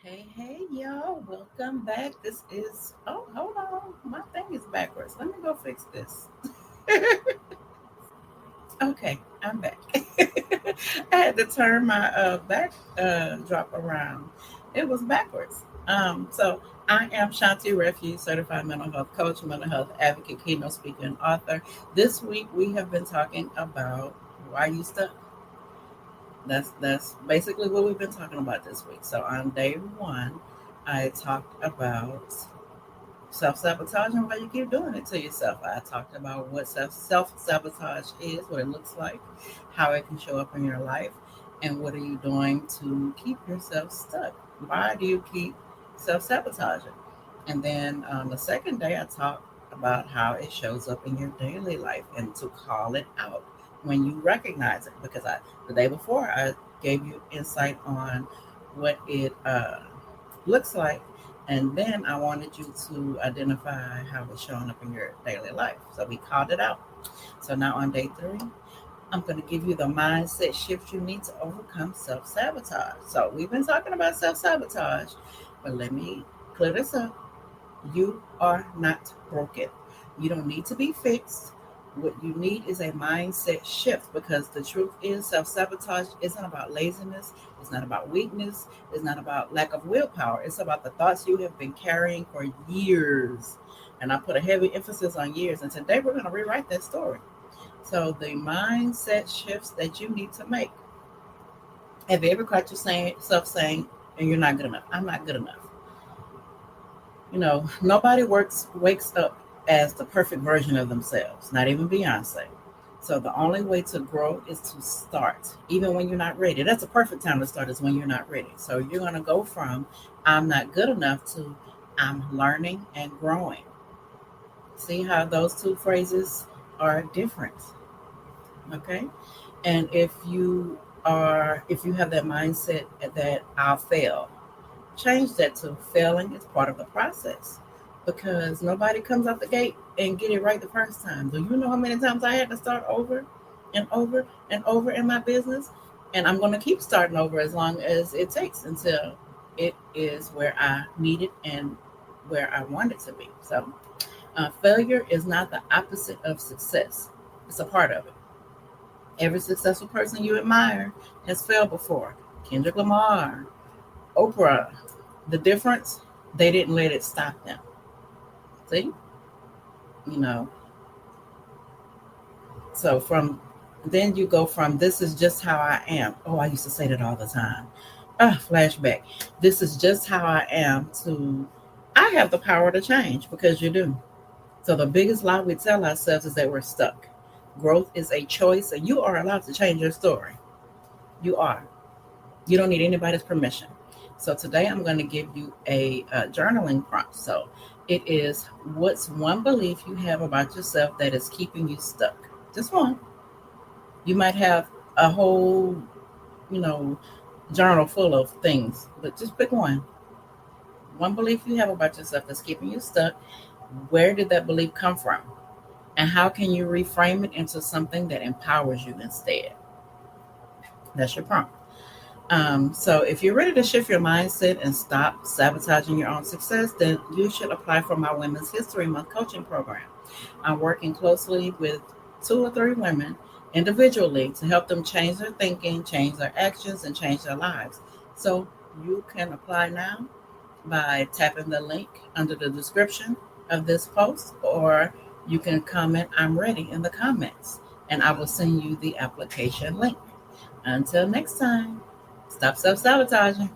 Hey, y'all. Welcome back. Hold on. My thing is backwards. Let me go fix this. Okay, I'm back. I had to turn my back drop around. It was backwards. So I am Shawnti Refuge Certified Mental Health Coach, Mental Health Advocate, Keynote Speaker, and author. This week we have been talking about why you stuck. That's basically what we've been talking about this week. So on day one, I talked about self sabotage and why you keep doing it to yourself. I talked about what self sabotage is, what it looks like, how it can show up in your life, and what are you doing to keep yourself stuck. Why do you keep self sabotaging? And then on the second day, I talked about how it shows up in your daily life and to call it out when you recognize it. Because the day before, I gave you insight on what it looks like. And then I wanted you to identify how it's showing up in your daily life. So we called it out. So now on day three, I'm going to give you the mindset shift you need to overcome self sabotage. So we've been talking about self sabotage, but let me clear this up. You are not broken. You don't need to be fixed. What you need is a mindset shift because the truth is self sabotage isn't about laziness. It's not about weakness. It's not about lack of willpower. It's about the thoughts you have been carrying for years. And I put a heavy emphasis on years. And today we're going to rewrite that story. So the mindset shifts that you need to make. Have you ever caught yourself saying, and you're not good enough? I'm not good enough. Nobody wakes up as the perfect version of themselves, not even Beyonce. So the only way to grow is to start, even when you're not ready. That's the perfect time to start is when you're not ready. So you're going to go from I'm not good enough to I'm learning and growing. See how those two phrases are different. Okay. And if you have that mindset that I'll fail, change that to failing is part of the process because nobody comes out the gate and get it right the first time. Do you know how many times I had to start over and over and over in my business? And I'm going to keep starting over as long as it takes until it is where I need it and where I want it to be. So, failure is not the opposite of success, it's a part of it. Every successful person you admire has failed before. Kendrick Lamar, Oprah. The difference, they didn't let it stop them. See? You know, so from then you go from this is just how I am. Oh, I used to say that all the time. Flashback. This is just how I am to I have the power to change because you do. So the biggest lie we tell ourselves is that we're stuck. Growth is a choice and you are allowed to change your story. You are. You don't need anybody's permission. So today I'm going to give you a journaling prompt. So it is what's one belief you have about yourself that is keeping you stuck? Just one. You might have a whole, you know, journal full of things, but just pick one. One belief you have about yourself that's keeping you stuck. Where did that belief come from? And how can you reframe it into something that empowers you instead? That's your prompt. So if you're ready to shift your mindset and stop sabotaging your own success, then you should apply for my Women's History Month coaching program. I'm working closely with 2 or 3 women individually to help them change their thinking, change their actions, and change their lives. So you can apply now by tapping the link under the description of this post, or you can comment I'm ready in the comments, and I will send you the application link. Until next time. Stop self sabotaging.